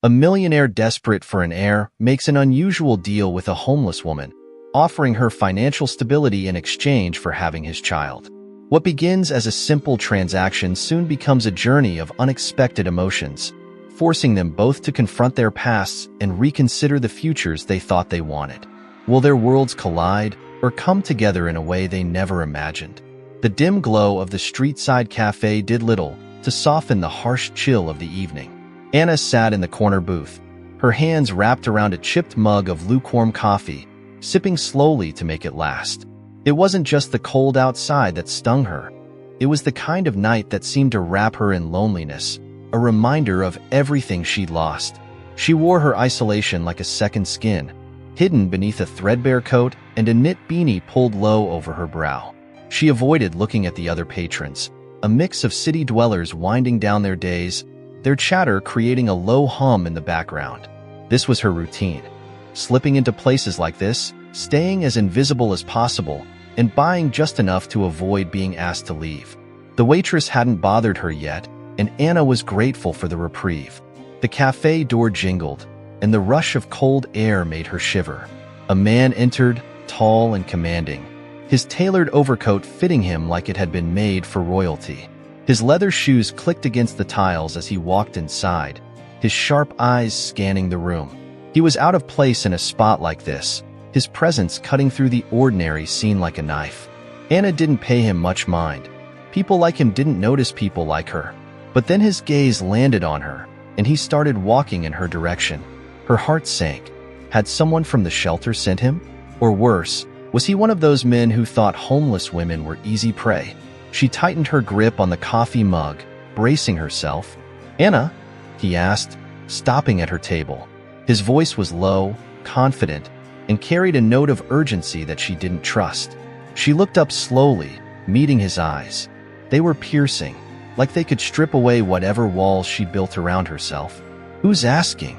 A millionaire desperate for an heir makes an unusual deal with a homeless woman, offering her financial stability in exchange for having his child. What begins as a simple transaction soon becomes a journey of unexpected emotions, forcing them both to confront their pasts and reconsider the futures they thought they wanted. Will their worlds collide or come together in a way they never imagined? The dim glow of the street-side cafe did little to soften the harsh chill of the evening. Anna sat in the corner booth, her hands wrapped around a chipped mug of lukewarm coffee, sipping slowly to make it last. It wasn't just the cold outside that stung her. It was the kind of night that seemed to wrap her in loneliness, a reminder of everything she'd lost. She wore her isolation like a second skin, hidden beneath a threadbare coat and a knit beanie pulled low over her brow. She avoided looking at the other patrons, a mix of city dwellers winding down their days, their chatter creating a low hum in the background. This was her routine, slipping into places like this, staying as invisible as possible, and buying just enough to avoid being asked to leave. The waitress hadn't bothered her yet, and Anna was grateful for the reprieve. The cafe door jingled, and the rush of cold air made her shiver. A man entered, tall and commanding, his tailored overcoat fitting him like it had been made for royalty. His leather shoes clicked against the tiles as he walked inside, his sharp eyes scanning the room. He was out of place in a spot like this, his presence cutting through the ordinary scene like a knife. Anna didn't pay him much mind. People like him didn't notice people like her. But then his gaze landed on her, and he started walking in her direction. Her heart sank. Had someone from the shelter sent him? Or worse, was he one of those men who thought homeless women were easy prey? She tightened her grip on the coffee mug, bracing herself. "Anna?" he asked, stopping at her table. His voice was low, confident, and carried a note of urgency that she didn't trust. She looked up slowly, meeting his eyes. They were piercing, like they could strip away whatever walls she built around herself. "Who's asking?"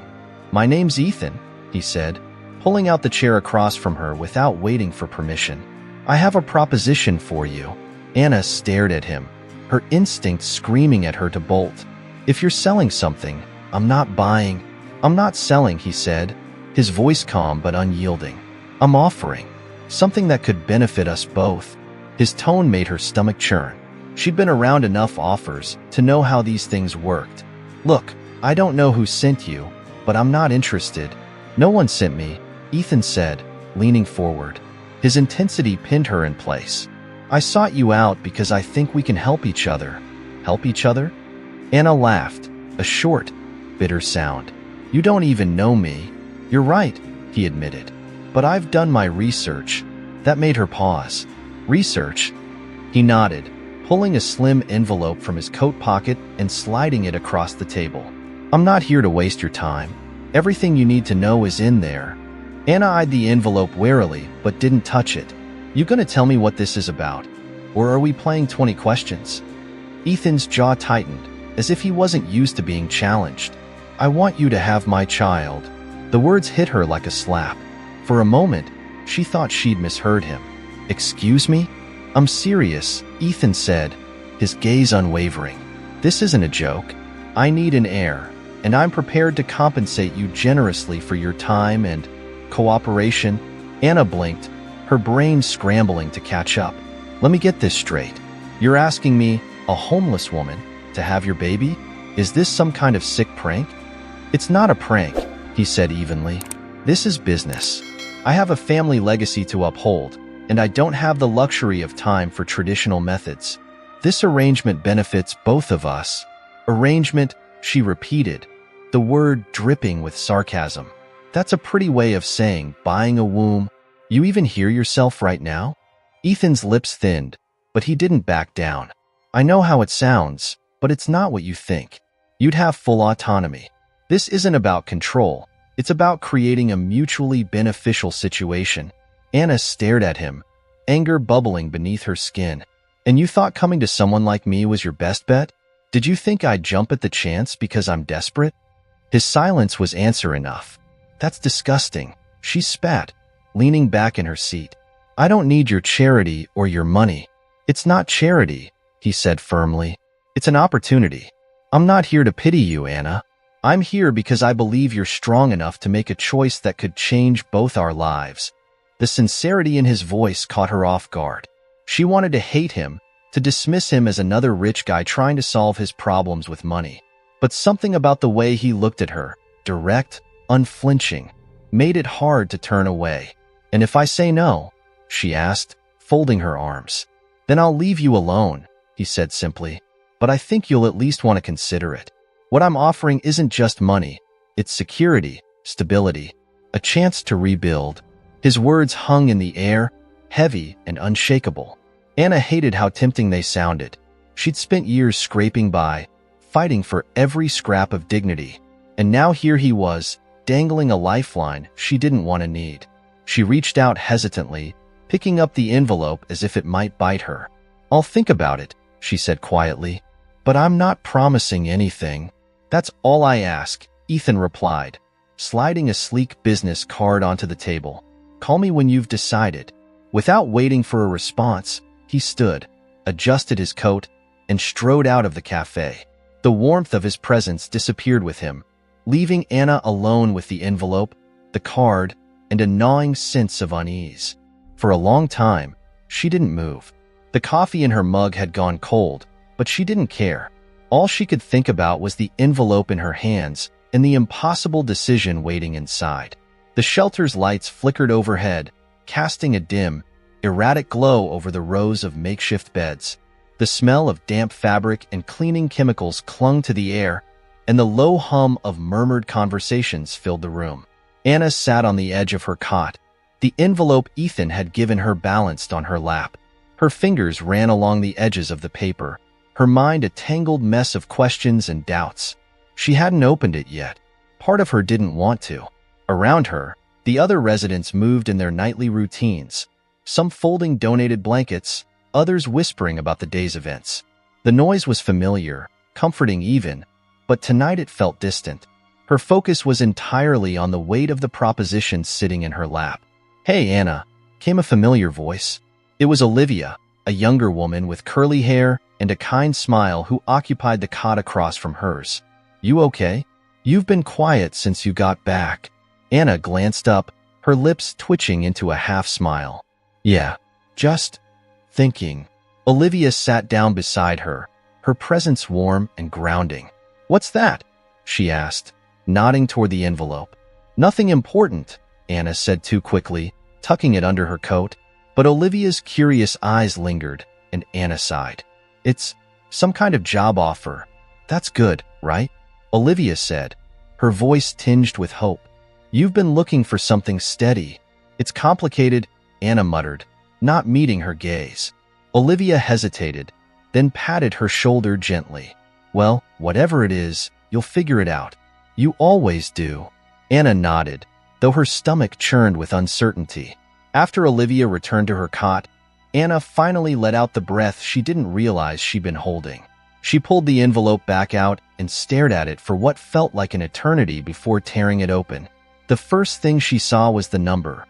"My name's Ethan," he said, pulling out the chair across from her without waiting for permission. "I have a proposition for you." Anna stared at him, her instinct screaming at her to bolt. "If you're selling something, I'm not buying." "I'm not selling," he said, his voice calm but unyielding. "I'm offering something that could benefit us both." His tone made her stomach churn. She'd been around enough offers to know how these things worked. "Look, I don't know who sent you, but I'm not interested." "No one sent me," Ethan said, leaning forward. His intensity pinned her in place. "I sought you out because I think we can help each other." "Help each other?" Anna laughed, a short, bitter sound. "You don't even know me." "You're right," he admitted. "But I've done my research." That made her pause. "Research?" He nodded, pulling a slim envelope from his coat pocket and sliding it across the table. "I'm not here to waste your time. Everything you need to know is in there." Anna eyed the envelope warily, but didn't touch it. "You gonna tell me what this is about? Or are we playing 20 questions? Ethan's jaw tightened, as if he wasn't used to being challenged. "I want you to have my child." The words hit her like a slap. For a moment, she thought she'd misheard him. "Excuse me?" "I'm serious," Ethan said, his gaze unwavering. "This isn't a joke. I need an heir, and I'm prepared to compensate you generously for your time and cooperation." Anna blinked, her brain scrambling to catch up. "Let me get this straight. You're asking me, a homeless woman, to have your baby? Is this some kind of sick prank?" "It's not a prank," he said evenly. "This is business. I have a family legacy to uphold, and I don't have the luxury of time for traditional methods. This arrangement benefits both of us." "Arrangement," she repeated, the word dripping with sarcasm. "That's a pretty way of saying buying a womb. You even hear yourself right now?" Ethan's lips thinned, but he didn't back down. "I know how it sounds, but it's not what you think. You'd have full autonomy. This isn't about control. It's about creating a mutually beneficial situation." Anna stared at him, anger bubbling beneath her skin. "And you thought coming to someone like me was your best bet? Did you think I'd jump at the chance because I'm desperate?" His silence was answer enough. "That's disgusting," she spat, leaning back in her seat. "I don't need your charity or your money." "It's not charity," he said firmly. "It's an opportunity. I'm not here to pity you, Anna. I'm here because I believe you're strong enough to make a choice that could change both our lives." The sincerity in his voice caught her off guard. She wanted to hate him, to dismiss him as another rich guy trying to solve his problems with money. But something about the way he looked at her, direct, unflinching, made it hard to turn away. "And if I say no?" she asked, folding her arms. "Then I'll leave you alone," he said simply. "But I think you'll at least want to consider it. What I'm offering isn't just money. It's security, stability, a chance to rebuild." His words hung in the air, heavy and unshakable. Anna hated how tempting they sounded. She'd spent years scraping by, fighting for every scrap of dignity. And now here he was, dangling a lifeline she didn't want to need. She reached out hesitantly, picking up the envelope as if it might bite her. "I'll think about it," she said quietly. "But I'm not promising anything." "That's all I ask," Ethan replied, sliding a sleek business card onto the table. "Call me when you've decided." Without waiting for a response, he stood, adjusted his coat, and strode out of the cafe. The warmth of his presence disappeared with him, leaving Anna alone with the envelope, the card, and a gnawing sense of unease. For a long time, she didn't move. The coffee in her mug had gone cold, but she didn't care. All she could think about was the envelope in her hands and the impossible decision waiting inside. The shelter's lights flickered overhead, casting a dim, erratic glow over the rows of makeshift beds. The smell of damp fabric and cleaning chemicals clung to the air, and the low hum of murmured conversations filled the room. Anna sat on the edge of her cot, the envelope Ethan had given her balanced on her lap. Her fingers ran along the edges of the paper, her mind a tangled mess of questions and doubts. She hadn't opened it yet. Part of her didn't want to. Around her, the other residents moved in their nightly routines, some folding donated blankets, others whispering about the day's events. The noise was familiar, comforting even, but tonight it felt distant. Her focus was entirely on the weight of the proposition sitting in her lap. "Hey, Anna," came a familiar voice. It was Olivia, a younger woman with curly hair and a kind smile who occupied the cot across from hers. "You okay? You've been quiet since you got back." Anna glanced up, her lips twitching into a half-smile. "Yeah, just thinking." Olivia sat down beside her, her presence warm and grounding. "What's that?" she asked, nodding toward the envelope. "Nothing important," Anna said too quickly, tucking it under her coat. But Olivia's curious eyes lingered, and Anna sighed. "It's some kind of job offer. That's good, right?" Olivia said, her voice tinged with hope. "You've been looking for something steady." "It's complicated," Anna muttered, not meeting her gaze. Olivia hesitated, then patted her shoulder gently. "Well, whatever it is, you'll figure it out. You always do." Anna nodded, though her stomach churned with uncertainty. After Olivia returned to her cot, Anna finally let out the breath she didn't realize she'd been holding. She pulled the envelope back out and stared at it for what felt like an eternity before tearing it open. The first thing she saw was the number,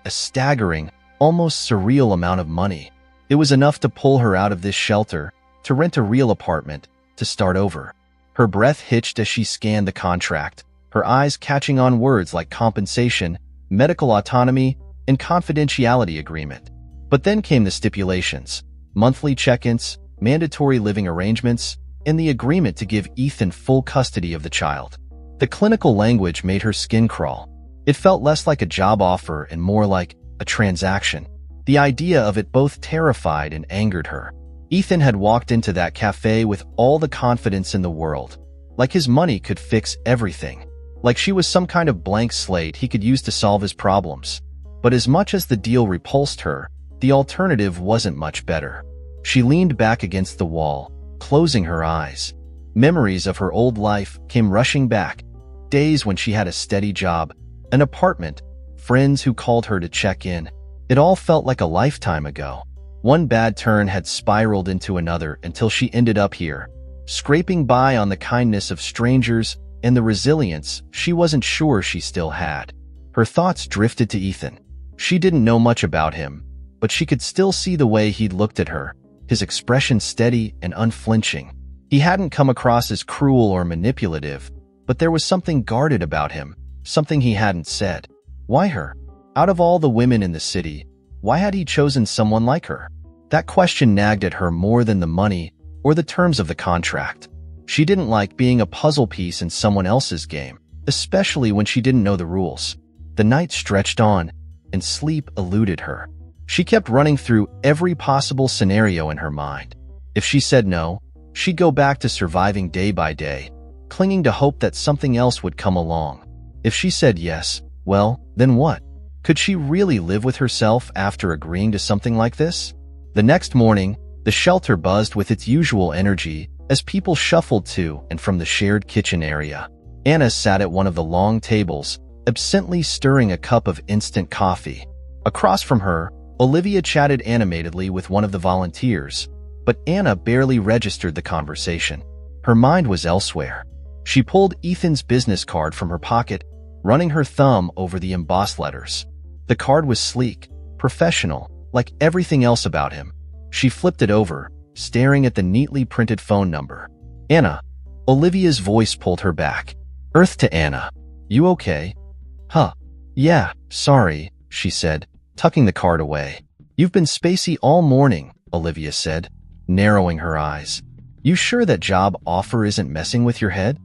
a staggering, almost surreal amount of money. It was enough to pull her out of this shelter, to rent a real apartment, to start over. Her breath hitched as she scanned the contract, her eyes catching on words like compensation, medical autonomy, and confidentiality agreement. But then came the stipulations, monthly check-ins, mandatory living arrangements, and the agreement to give Ethan full custody of the child. The clinical language made her skin crawl. It felt less like a job offer and more like a transaction. The idea of it both terrified and angered her. Ethan had walked into that cafe with all the confidence in the world, like his money could fix everything, like she was some kind of blank slate he could use to solve his problems. But as much as the deal repulsed her, the alternative wasn't much better. She leaned back against the wall, closing her eyes. Memories of her old life came rushing back. Days when she had a steady job, an apartment, friends who called her to check in. It all felt like a lifetime ago. One bad turn had spiraled into another until she ended up here, scraping by on the kindness of strangers and the resilience she wasn't sure she still had. Her thoughts drifted to Ethan. She didn't know much about him, but she could still see the way he'd looked at her, his expression steady and unflinching. He hadn't come across as cruel or manipulative, But there was something guarded about him, something he hadn't said. Why her? Out of all the women in the city, why had he chosen someone like her? That question nagged at her more than the money or the terms of the contract. She didn't like being a puzzle piece in someone else's game, especially when she didn't know the rules. The night stretched on, and sleep eluded her. She kept running through every possible scenario in her mind. If she said no, she'd go back to surviving day by day, clinging to hope that something else would come along. If she said yes, well, then what? Could she really live with herself after agreeing to something like this? The next morning, the shelter buzzed with its usual energy as people shuffled to and from the shared kitchen area. Anna sat at one of the long tables, absently stirring a cup of instant coffee. Across from her, Olivia chatted animatedly with one of the volunteers, but Anna barely registered the conversation. Her mind was elsewhere. She pulled Ethan's business card from her pocket, running her thumb over the embossed letters. The card was sleek, professional, like everything else about him. She flipped it over, staring at the neatly printed phone number. Anna. Olivia's voice pulled her back. Earth to Anna. You okay? Huh. Yeah, sorry, she said, tucking the card away. You've been spacey all morning, Olivia said, narrowing her eyes. You sure that job offer isn't messing with your head?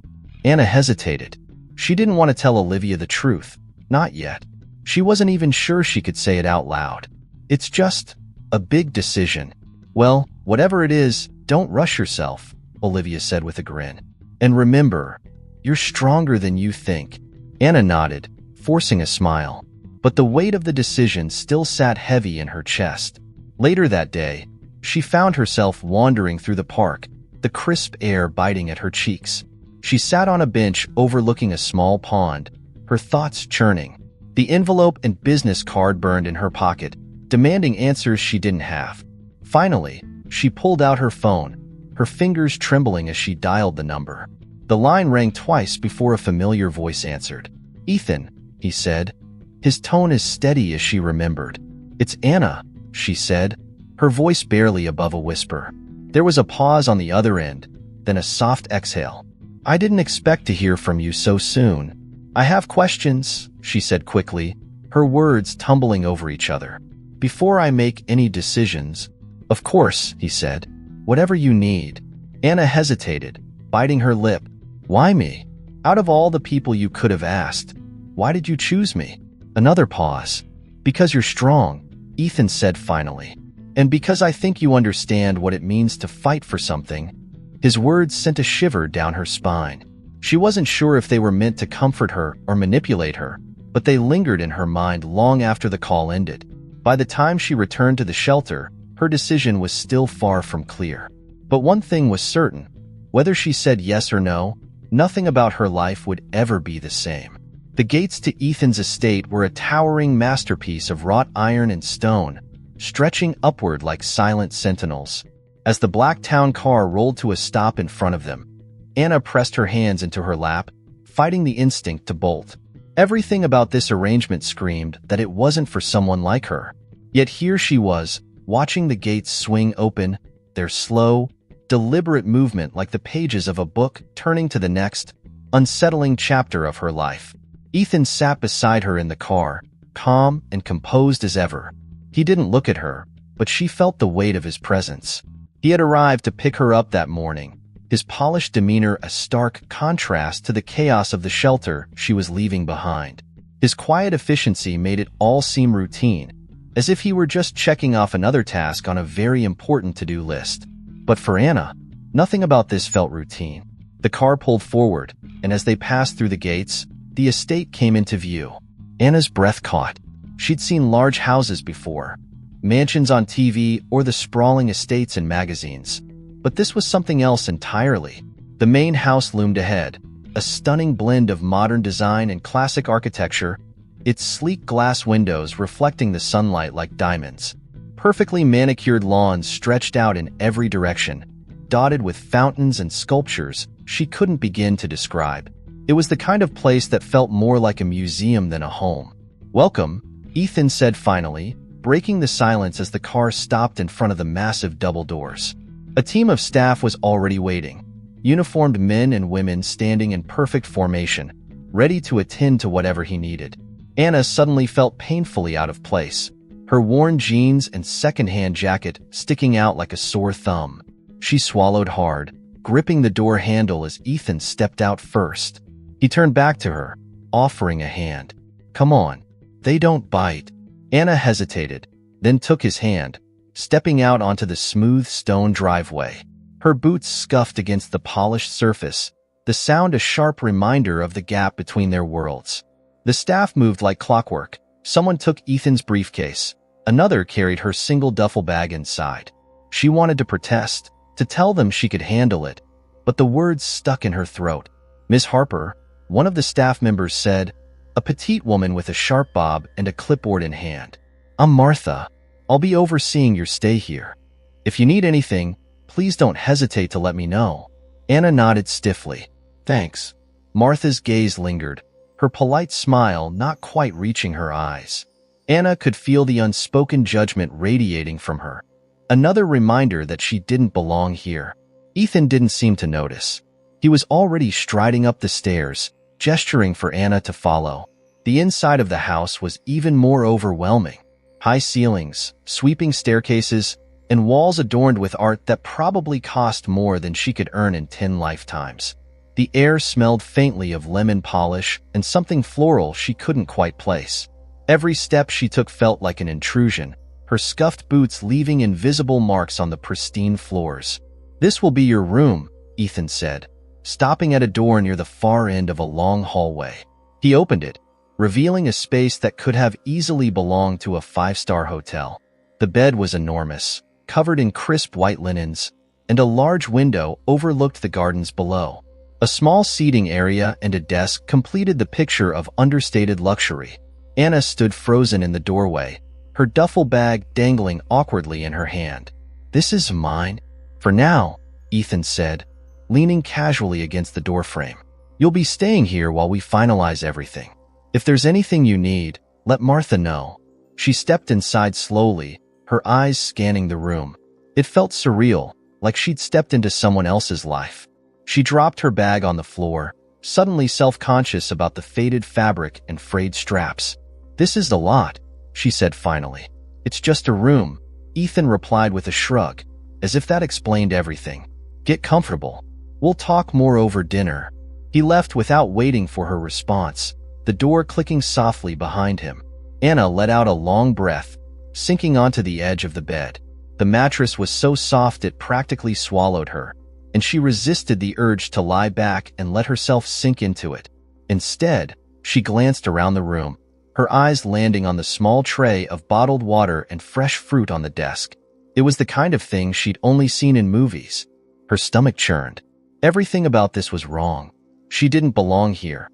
Anna hesitated. She didn't want to tell Olivia the truth. Not yet. She wasn't even sure she could say it out loud. It's just a big decision. Well, whatever it is, don't rush yourself, Olivia said with a grin. And remember, you're stronger than you think. Anna nodded, forcing a smile. But the weight of the decision still sat heavy in her chest. Later that day, she found herself wandering through the park, the crisp air biting at her cheeks. She sat on a bench overlooking a small pond, her thoughts churning. The envelope and business card burned in her pocket, demanding answers she didn't have. Finally, she pulled out her phone, her fingers trembling as she dialed the number. The line rang twice before a familiar voice answered. Ethan, he said. His tone as steady as she remembered. It's Anna, she said, her voice barely above a whisper. There was a pause on the other end, then a soft exhale. I didn't expect to hear from you so soon. I have questions, she said quickly, her words tumbling over each other. Before I make any decisions. Of course, he said. Whatever you need. Anna hesitated, biting her lip. Why me? Out of all the people you could have asked, why did you choose me? Another pause. Because you're strong, Ethan said finally. And because I think you understand what it means to fight for something. His words sent a shiver down her spine. She wasn't sure if they were meant to comfort her or manipulate her, but they lingered in her mind long after the call ended. By the time she returned to the shelter, her decision was still far from clear. But one thing was certain. Whether she said yes or no, nothing about her life would ever be the same. The gates to Ethan's estate were a towering masterpiece of wrought iron and stone, stretching upward like silent sentinels. As the black town car rolled to a stop in front of them, Anna pressed her hands into her lap, fighting the instinct to bolt. Everything about this arrangement screamed that it wasn't for someone like her. Yet here she was, watching the gates swing open, their slow, deliberate movement like the pages of a book turning to the next, unsettling chapter of her life. Ethan sat beside her in the car, calm and composed as ever. He didn't look at her, but she felt the weight of his presence. He had arrived to pick her up that morning, his polished demeanor a stark contrast to the chaos of the shelter she was leaving behind. His quiet efficiency made it all seem routine, as if he were just checking off another task on a very important to-do list. But for Anna, nothing about this felt routine. The car pulled forward, and as they passed through the gates, the estate came into view. Anna's breath caught. She'd seen large houses before, mansions on TV or the sprawling estates in magazines. But this was something else entirely. The main house loomed ahead, a stunning blend of modern design and classic architecture, its sleek glass windows reflecting the sunlight like diamonds. Perfectly manicured lawns stretched out in every direction, dotted with fountains and sculptures she couldn't begin to describe. It was the kind of place that felt more like a museum than a home. Welcome, Ethan said finally, breaking the silence as the car stopped in front of the massive double doors. A team of staff was already waiting, uniformed men and women standing in perfect formation, ready to attend to whatever he needed. Anna suddenly felt painfully out of place, her worn jeans and second-hand jacket sticking out like a sore thumb. She swallowed hard, gripping the door handle as Ethan stepped out first. He turned back to her, offering a hand. "Come on. They don't bite." Anna hesitated, then took his hand, stepping out onto the smooth stone driveway. Her boots scuffed against the polished surface, the sound a sharp reminder of the gap between their worlds. The staff moved like clockwork. Someone took Ethan's briefcase. Another carried her single duffel bag inside. She wanted to protest, to tell them she could handle it, but the words stuck in her throat. "Miss Harper," one of the staff members said, a petite woman with a sharp bob and a clipboard in hand. "I'm Martha. I'll be overseeing your stay here. If you need anything, please don't hesitate to let me know." Anna nodded stiffly. "Thanks." Martha's gaze lingered, her polite smile not quite reaching her eyes. Anna could feel the unspoken judgment radiating from her. Another reminder that she didn't belong here. Ethan didn't seem to notice. He was already striding up the stairs, gesturing for Anna to follow. The inside of the house was even more overwhelming. High ceilings, sweeping staircases, and walls adorned with art that probably cost more than she could earn in 10 lifetimes. The air smelled faintly of lemon polish and something floral she couldn't quite place. Every step she took felt like an intrusion, her scuffed boots leaving invisible marks on the pristine floors. "This will be your room," Ethan said, stopping at a door near the far end of a long hallway. He opened it, revealing a space that could have easily belonged to a 5-star hotel. The bed was enormous, covered in crisp white linens, and a large window overlooked the gardens below. A small seating area and a desk completed the picture of understated luxury. Anna stood frozen in the doorway, her duffel bag dangling awkwardly in her hand. "This is mine. For now," Ethan said, leaning casually against the doorframe. "You'll be staying here while we finalize everything. If there's anything you need, let Martha know." She stepped inside slowly, her eyes scanning the room. It felt surreal, like she'd stepped into someone else's life. She dropped her bag on the floor, suddenly self-conscious about the faded fabric and frayed straps. "This is a lot," she said finally. "It's just a room," Ethan replied with a shrug, as if that explained everything. "Get comfortable. We'll talk more over dinner." He left without waiting for her response, the door clicking softly behind him. Anna let out a long breath, sinking onto the edge of the bed. The mattress was so soft it practically swallowed her, and she resisted the urge to lie back and let herself sink into it. Instead, she glanced around the room, her eyes landing on the small tray of bottled water and fresh fruit on the desk. It was the kind of thing she'd only seen in movies. Her stomach churned. Everything about this was wrong. She didn't belong here.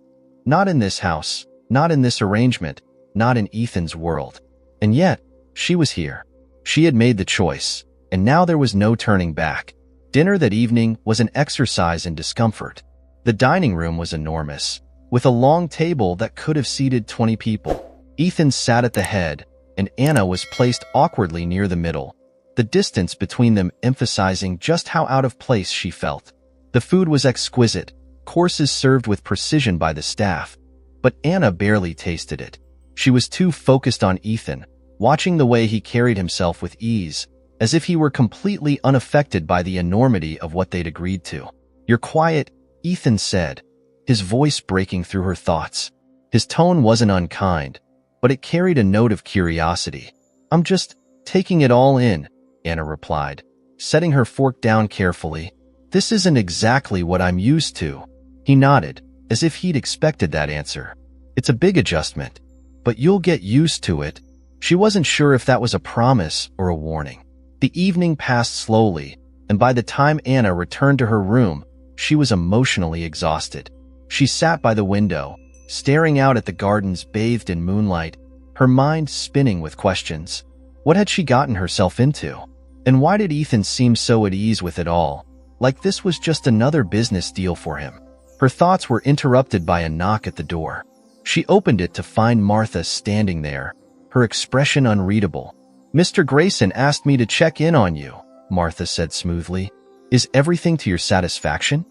Not in this house, not in this arrangement, not in Ethan's world. And yet, she was here. She had made the choice, and now there was no turning back. Dinner that evening was an exercise in discomfort. The dining room was enormous, with a long table that could have seated 20 people. Ethan sat at the head, and Anna was placed awkwardly near the middle, the distance between them emphasizing just how out of place she felt. The food was exquisite, courses served with precision by the staff, but Anna barely tasted it. She was too focused on Ethan, watching the way he carried himself with ease, as if he were completely unaffected by the enormity of what they'd agreed to. "You're quiet," Ethan said, his voice breaking through her thoughts. His tone wasn't unkind, but it carried a note of curiosity. "I'm just taking it all in," Anna replied, setting her fork down carefully. "This isn't exactly what I'm used to." He nodded, as if he'd expected that answer. "It's a big adjustment, but you'll get used to it." She wasn't sure if that was a promise or a warning. The evening passed slowly, and by the time Anna returned to her room, she was emotionally exhausted. She sat by the window, staring out at the gardens bathed in moonlight, her mind spinning with questions. What had she gotten herself into? And why did Ethan seem so at ease with it all, like this was just another business deal for him? Her thoughts were interrupted by a knock at the door. She opened it to find Martha standing there, her expression unreadable. "Mr. Grayson asked me to check in on you," Martha said smoothly. "Is everything to your satisfaction?"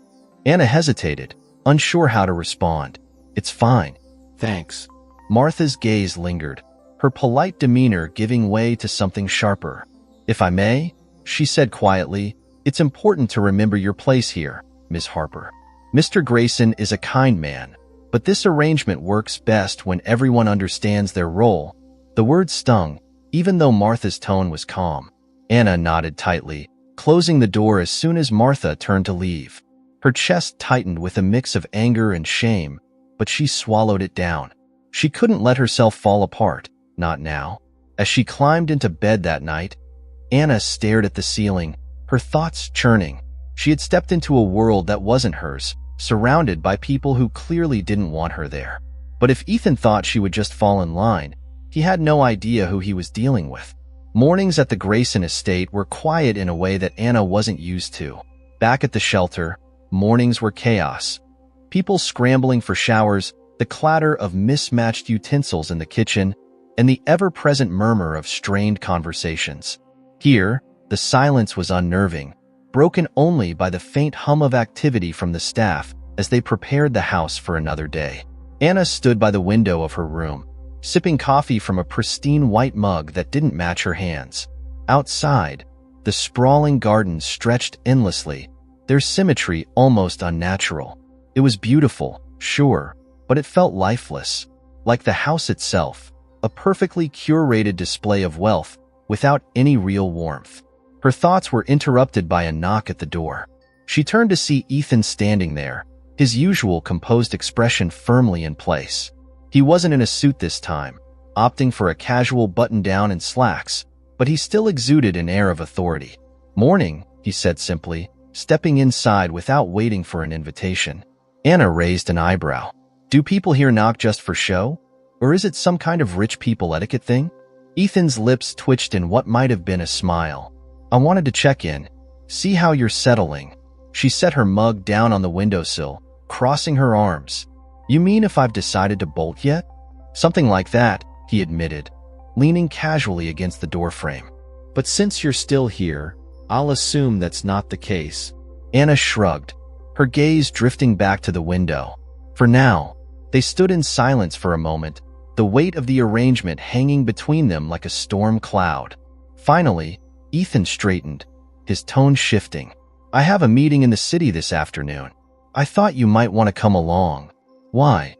Anna hesitated, unsure how to respond. "It's fine. Thanks." Martha's gaze lingered, her polite demeanor giving way to something sharper. "If I may," she said quietly, "it's important to remember your place here, Miss Harper. Mr. Grayson is a kind man, but this arrangement works best when everyone understands their role." The word stung, even though Martha's tone was calm. Anna nodded tightly, closing the door as soon as Martha turned to leave. Her chest tightened with a mix of anger and shame, but she swallowed it down. She couldn't let herself fall apart, not now. As she climbed into bed that night, Anna stared at the ceiling, her thoughts churning. She had stepped into a world that wasn't hers, surrounded by people who clearly didn't want her there. But if Ethan thought she would just fall in line, he had no idea who he was dealing with. Mornings at the Grayson estate were quiet in a way that Anna wasn't used to. Back at the shelter, mornings were chaos. People scrambling for showers, the clatter of mismatched utensils in the kitchen, and the ever-present murmur of strained conversations. Here, the silence was unnerving, broken only by the faint hum of activity from the staff as they prepared the house for another day. Anna stood by the window of her room, sipping coffee from a pristine white mug that didn't match her hands. Outside, the sprawling garden stretched endlessly, their symmetry almost unnatural. It was beautiful, sure, but it felt lifeless, like the house itself, a perfectly curated display of wealth without any real warmth. Her thoughts were interrupted by a knock at the door. She turned to see Ethan standing there, his usual composed expression firmly in place. He wasn't in a suit this time, opting for a casual button-down and slacks, but he still exuded an air of authority. "Morning," he said simply, stepping inside without waiting for an invitation. Anna raised an eyebrow. "Do people here knock just for show? Or is it some kind of rich people etiquette thing?" Ethan's lips twitched in what might have been a smile. "I wanted to check in, see how you're settling." She set her mug down on the windowsill, crossing her arms. "You mean if I've decided to bolt yet?" "Something like that," he admitted, leaning casually against the doorframe. "But since you're still here, I'll assume that's not the case." Anna shrugged, her gaze drifting back to the window. For now, they stood in silence for a moment, the weight of the arrangement hanging between them like a storm cloud. Finally, Ethan straightened, his tone shifting. "I have a meeting in the city this afternoon. I thought you might want to come along." "Why?"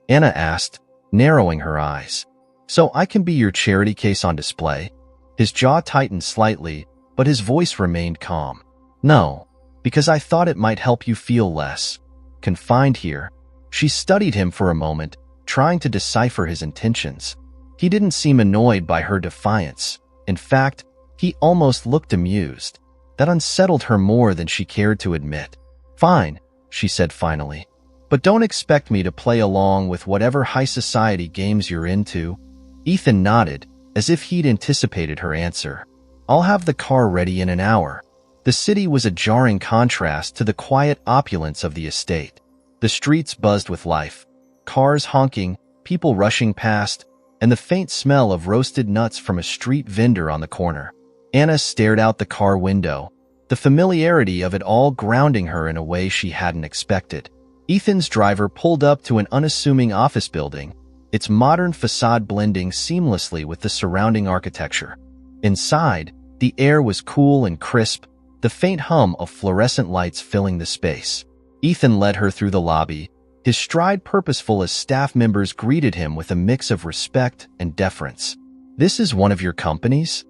Anna asked, narrowing her eyes. "So I can be your charity case on display?" His jaw tightened slightly, but his voice remained calm. "No, because I thought it might help you feel less confined here." She studied him for a moment, trying to decipher his intentions. He didn't seem annoyed by her defiance. In fact, he almost looked amused. That unsettled her more than she cared to admit. "Fine," she said finally. "But don't expect me to play along with whatever high society games you're into." Ethan nodded, as if he'd anticipated her answer. "I'll have the car ready in an hour." The city was a jarring contrast to the quiet opulence of the estate. The streets buzzed with life, cars honking, people rushing past, and the faint smell of roasted nuts from a street vendor on the corner. Anna stared out the car window, the familiarity of it all grounding her in a way she hadn't expected. Ethan's driver pulled up to an unassuming office building, its modern facade blending seamlessly with the surrounding architecture. Inside, the air was cool and crisp, the faint hum of fluorescent lights filling the space. Ethan led her through the lobby, his stride purposeful as staff members greeted him with a mix of respect and deference. "This is one of your companies?"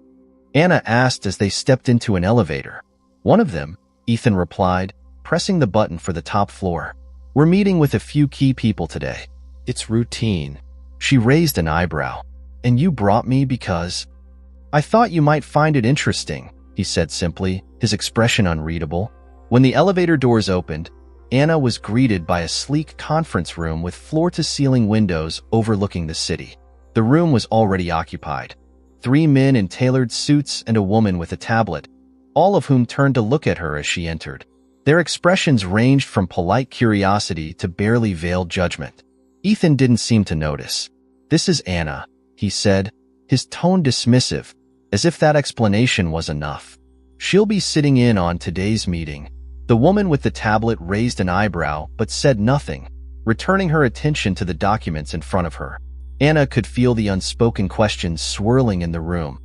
Anna asked as they stepped into an elevator. "One of them," Ethan replied, pressing the button for the top floor. "We're meeting with a few key people today." "It's routine." She raised an eyebrow. "And you brought me because—" "I thought you might find it interesting," he said simply, his expression unreadable. When the elevator doors opened, Anna was greeted by a sleek conference room with floor-to-ceiling windows overlooking the city. The room was already occupied. 3 men in tailored suits and a woman with a tablet, all of whom turned to look at her as she entered. Their expressions ranged from polite curiosity to barely veiled judgment. Ethan didn't seem to notice. "This is Anna," he said, his tone dismissive, as if that explanation was enough. "She'll be sitting in on today's meeting." The woman with the tablet raised an eyebrow but said nothing, returning her attention to the documents in front of her. Anna could feel the unspoken questions swirling in the room.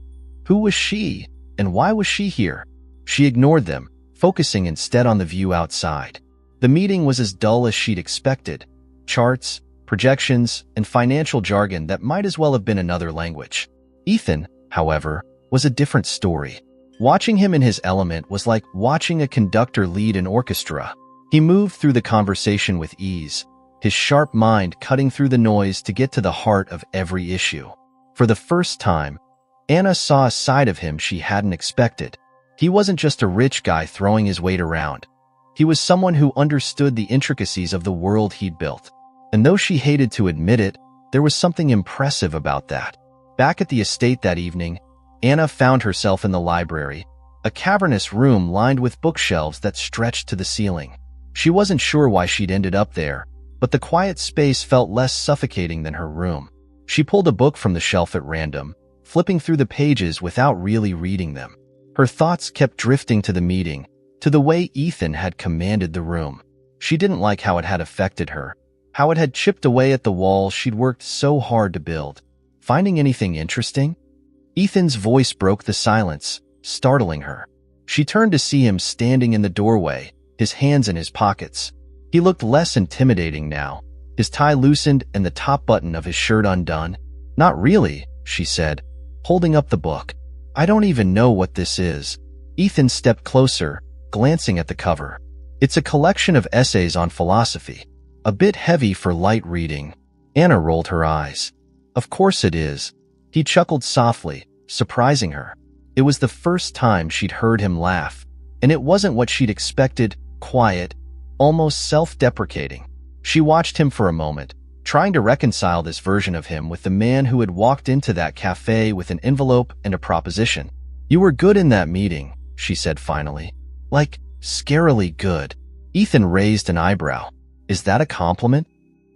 Who was she, and why was she here? She ignored them, focusing instead on the view outside. The meeting was as dull as she'd expected. Charts, projections, and financial jargon that might as well have been another language. Ethan, however, was a different story. Watching him in his element was like watching a conductor lead an orchestra. He moved through the conversation with ease, his sharp mind cutting through the noise to get to the heart of every issue. For the first time, Anna saw a side of him she hadn't expected. He wasn't just a rich guy throwing his weight around. He was someone who understood the intricacies of the world he'd built. And though she hated to admit it, there was something impressive about that. Back at the estate that evening, Anna found herself in the library, a cavernous room lined with bookshelves that stretched to the ceiling. She wasn't sure why she'd ended up there, but the quiet space felt less suffocating than her room. She pulled a book from the shelf at random, flipping through the pages without really reading them. Her thoughts kept drifting to the meeting, to the way Ethan had commanded the room. She didn't like how it had affected her, how it had chipped away at the walls she'd worked so hard to build. Finding anything interesting? Ethan's voice broke the silence, startling her. She turned to see him standing in the doorway, his hands in his pockets. He looked less intimidating now, his tie loosened and the top button of his shirt undone. Not really, she said, holding up the book. I don't even know what this is. Ethan stepped closer, glancing at the cover. It's a collection of essays on philosophy, a bit heavy for light reading. Anna rolled her eyes. Of course it is. He chuckled softly, surprising her. It was the first time she'd heard him laugh, and it wasn't what she'd expected, quiet, almost self-deprecating. She watched him for a moment, trying to reconcile this version of him with the man who had walked into that cafe with an envelope and a proposition. You were good in that meeting, she said finally. Like, scarily good. Ethan raised an eyebrow. Is that a compliment?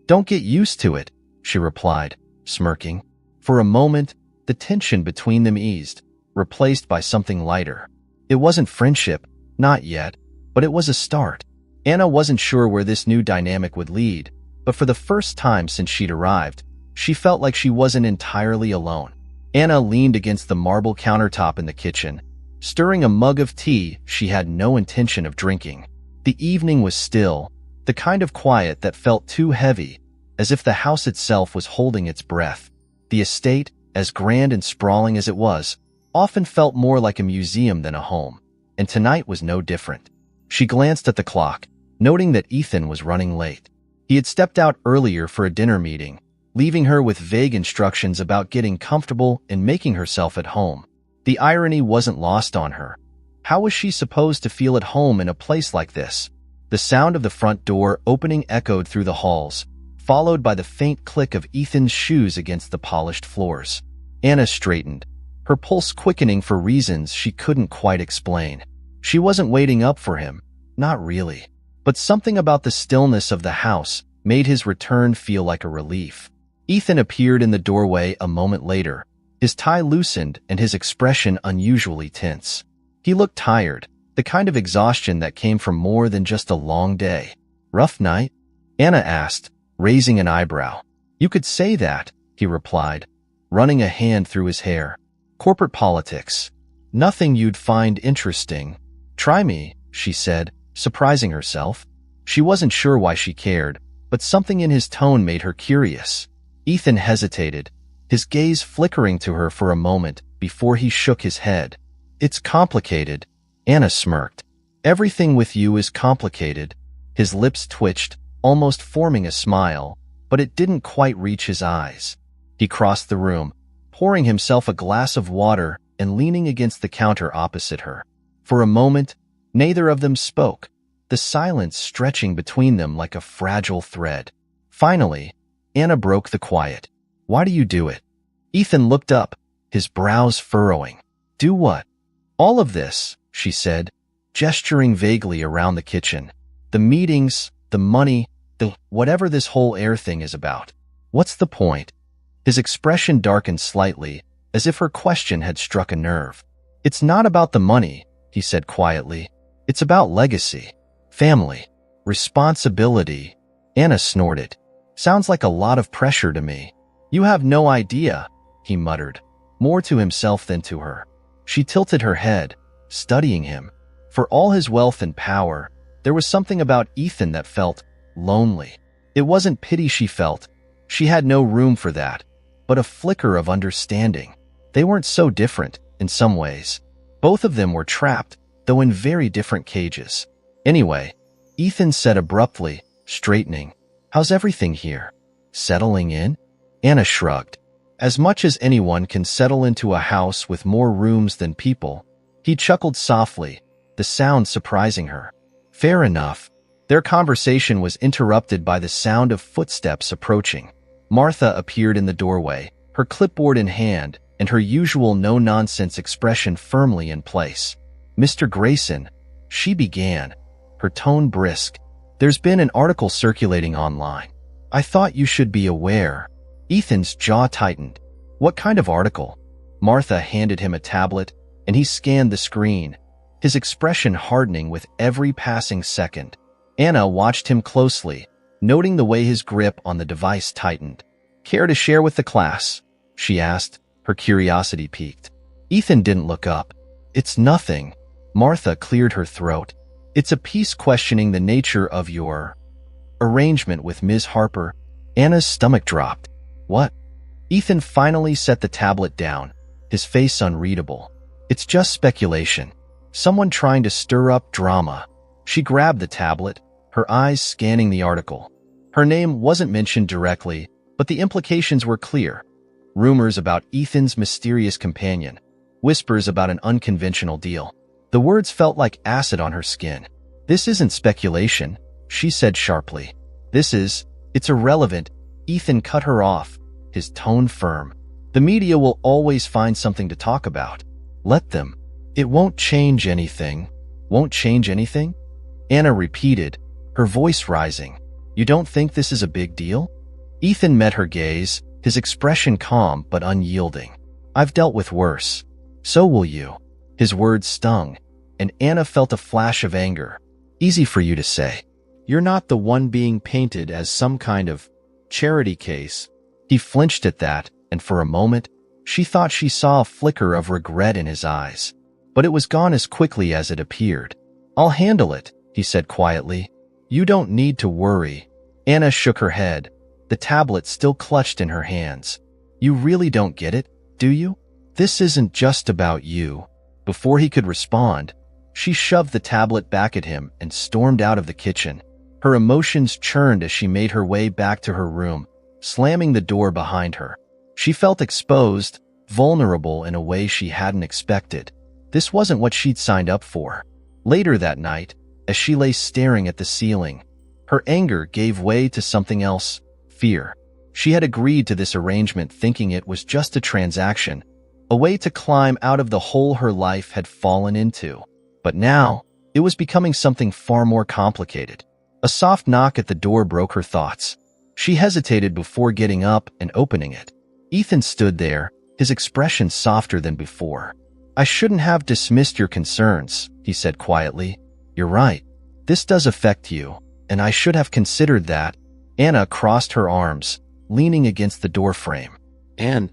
Don't get used to it, she replied, smirking. For a moment, the tension between them eased, replaced by something lighter. It wasn't friendship, not yet, but it was a start. Anna wasn't sure where this new dynamic would lead, but for the first time since she'd arrived, she felt like she wasn't entirely alone. Anna leaned against the marble countertop in the kitchen, stirring a mug of tea she had no intention of drinking. The evening was still, the kind of quiet that felt too heavy, as if the house itself was holding its breath. The estate, as grand and sprawling as it was, often felt more like a museum than a home, and tonight was no different. She glanced at the clock, noting that Ethan was running late. He had stepped out earlier for a dinner meeting, leaving her with vague instructions about getting comfortable and making herself at home. The irony wasn't lost on her. How was she supposed to feel at home in a place like this? The sound of the front door opening echoed through the halls, followed by the faint click of Ethan's shoes against the polished floors. Anna straightened, her pulse quickening for reasons she couldn't quite explain. She wasn't waiting up for him, not really. But something about the stillness of the house made his return feel like a relief. Ethan appeared in the doorway a moment later, his tie loosened and his expression unusually tense. He looked tired, the kind of exhaustion that came from more than just a long day. Rough night? Anna asked, raising an eyebrow. You could say that, he replied, running a hand through his hair. Corporate politics. Nothing you'd find interesting. Try me, she said, surprising herself. She wasn't sure why she cared, but something in his tone made her curious. Ethan hesitated, his gaze flickering to her for a moment before he shook his head. It's complicated, Anna smirked. Everything with you is complicated. His lips twitched, almost forming a smile, but it didn't quite reach his eyes. He crossed the room, pouring himself a glass of water and leaning against the counter opposite her. For a moment, neither of them spoke, the silence stretching between them like a fragile thread. Finally, Anna broke the quiet. Why do you do it? Ethan looked up, his brows furrowing. Do what? All of this, she said, gesturing vaguely around the kitchen. The meetings, the money, the whatever this whole heir thing is about. What's the point? His expression darkened slightly, as if her question had struck a nerve. It's not about the money, he said quietly. It's about legacy. Family. Responsibility. Anna snorted. Sounds like a lot of pressure to me. You have no idea, he muttered, more to himself than to her. She tilted her head, studying him. For all his wealth and power, there was something about Ethan that felt lonely. It wasn't pity she felt. She had no room for that, but a flicker of understanding. They weren't so different, in some ways. Both of them were trapped, though in very different cages. Anyway, Ethan said abruptly, straightening, "How's everything here? Settling in?" Anna shrugged. As much as anyone can settle into a house with more rooms than people. He chuckled softly, the sound surprising her. Fair enough. Their conversation was interrupted by the sound of footsteps approaching. Martha appeared in the doorway, her clipboard in hand, and her usual no-nonsense expression firmly in place. "Mr. Grayson," she began, her tone brisk. "There's been an article circulating online. I thought you should be aware." Ethan's jaw tightened. "What kind of article?" Martha handed him a tablet, and he scanned the screen, his expression hardening with every passing second. Anna watched him closely, noting the way his grip on the device tightened. "Care to share with the class?" she asked, her curiosity piqued. Ethan didn't look up. "It's nothing." Martha cleared her throat. "It's a piece questioning the nature of your arrangement with Ms. Harper." Anna's stomach dropped. "What?" Ethan finally set the tablet down, his face unreadable. "It's just speculation. Someone trying to stir up drama." She grabbed the tablet, her eyes scanning the article. Her name wasn't mentioned directly, but the implications were clear. Rumors about Ethan's mysterious companion, whispers about an unconventional deal. The words felt like acid on her skin. "This isn't speculation," she said sharply. It's irrelevant." Ethan cut her off, his tone firm. "The media will always find something to talk about. Let them. It won't change anything." "Won't change anything?" Anna repeated, her voice rising. "You don't think this is a big deal?" Ethan met her gaze, his expression calm but unyielding. "I've dealt with worse. So will you." His words stung, and Anna felt a flash of anger. "Easy for you to say. You're not the one being painted as some kind of charity case." He flinched at that, and for a moment, she thought she saw a flicker of regret in his eyes. But it was gone as quickly as it appeared. "I'll handle it," he said quietly. "You don't need to worry." Anna shook her head, the tablet still clutched in her hands. "You really don't get it, do you? This isn't just about you." Before he could respond, she shoved the tablet back at him and stormed out of the kitchen. Her emotions churned as she made her way back to her room, slamming the door behind her. She felt exposed, vulnerable in a way she hadn't expected. This wasn't what she'd signed up for. Later that night, as she lay staring at the ceiling, her anger gave way to something else, fear. She had agreed to this arrangement thinking it was just a transaction, a way to climb out of the hole her life had fallen into. But now, it was becoming something far more complicated. A soft knock at the door broke her thoughts. She hesitated before getting up and opening it. Ethan stood there, his expression softer than before. "I shouldn't have dismissed your concerns," he said quietly. "You're right. This does affect you, and I should have considered that." Anna crossed her arms, leaning against the doorframe. And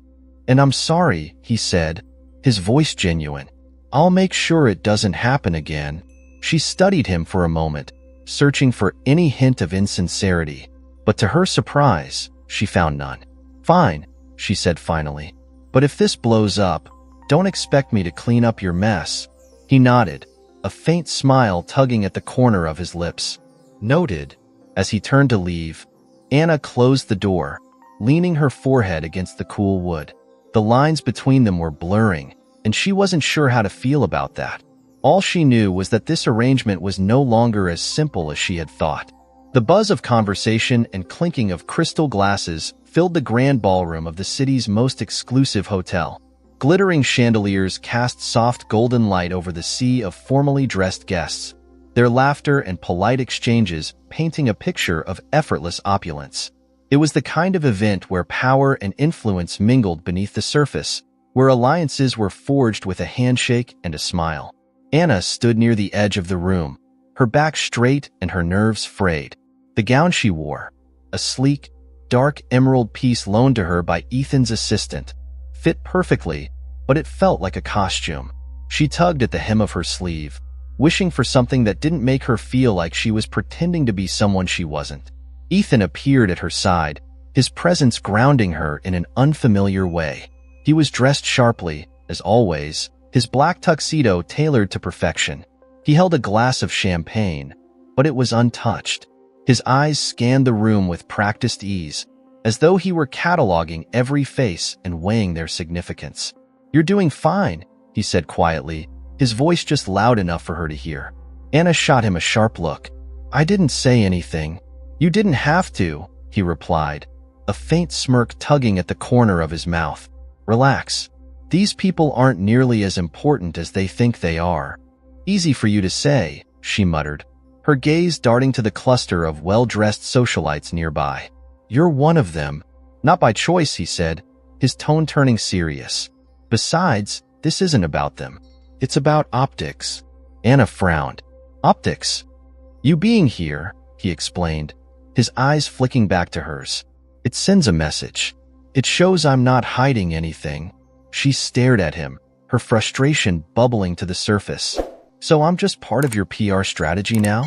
I'm sorry," he said, his voice genuine. "I'll make sure it doesn't happen again." She studied him for a moment, searching for any hint of insincerity, but to her surprise, she found none. "Fine," she said finally. "But if this blows up, don't expect me to clean up your mess." He nodded, a faint smile tugging at the corner of his lips. "Noted." As he turned to leave, Anna closed the door, leaning her forehead against the cool wood. The lines between them were blurring, and she wasn't sure how to feel about that. All she knew was that this arrangement was no longer as simple as she had thought. The buzz of conversation and clinking of crystal glasses filled the grand ballroom of the city's most exclusive hotel. Glittering chandeliers cast soft golden light over the sea of formally dressed guests, their laughter and polite exchanges painting a picture of effortless opulence. It was the kind of event where power and influence mingled beneath the surface, where alliances were forged with a handshake and a smile. Anna stood near the edge of the room, her back straight and her nerves frayed. The gown she wore, a sleek, dark emerald piece loaned to her by Ethan's assistant, fit perfectly, but it felt like a costume. She tugged at the hem of her sleeve, wishing for something that didn't make her feel like she was pretending to be someone she wasn't. Ethan appeared at her side, his presence grounding her in an unfamiliar way. He was dressed sharply, as always, his black tuxedo tailored to perfection. He held a glass of champagne, but it was untouched. His eyes scanned the room with practiced ease, as though he were cataloging every face and weighing their significance. "You're doing fine," he said quietly, his voice just loud enough for her to hear. Anna shot him a sharp look. "I didn't say anything." "You didn't have to," he replied, a faint smirk tugging at the corner of his mouth. "Relax. These people aren't nearly as important as they think they are." "Easy for you to say," she muttered, her gaze darting to the cluster of well-dressed socialites nearby. "You're one of them." "Not by choice," he said, his tone turning serious. "Besides, this isn't about them. It's about optics." Anna frowned. "Optics?" "You being here," he explained, his eyes flicking back to hers. "It sends a message. It shows I'm not hiding anything." She stared at him, her frustration bubbling to the surface. "So I'm just part of your PR strategy now?"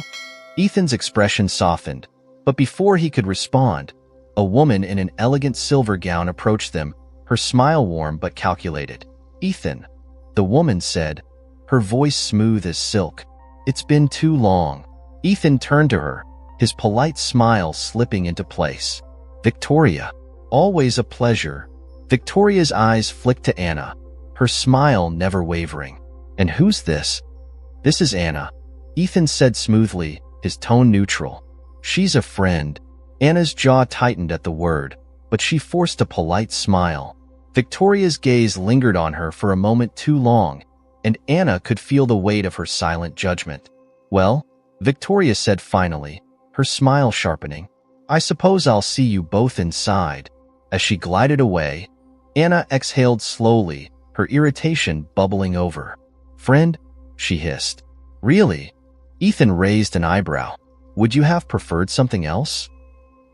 Ethan's expression softened, but before he could respond, a woman in an elegant silver gown approached them, her smile warm but calculated. "Ethan," the woman said, her voice smooth as silk. "It's been too long." Ethan turned to her, his polite smile slipping into place. "Victoria." "Always a pleasure." Victoria's eyes flicked to Anna, her smile never wavering. "And who's this?" "This is Anna," Ethan said smoothly, his tone neutral. "She's a friend." Anna's jaw tightened at the word, but she forced a polite smile. Victoria's gaze lingered on her for a moment too long, and Anna could feel the weight of her silent judgment. "Well," Victoria said finally, her smile sharpening, "I suppose I'll see you both inside." As she glided away, Anna exhaled slowly, her irritation bubbling over. "Friend?" she hissed. "Really?" Ethan raised an eyebrow. "Would you have preferred something else?"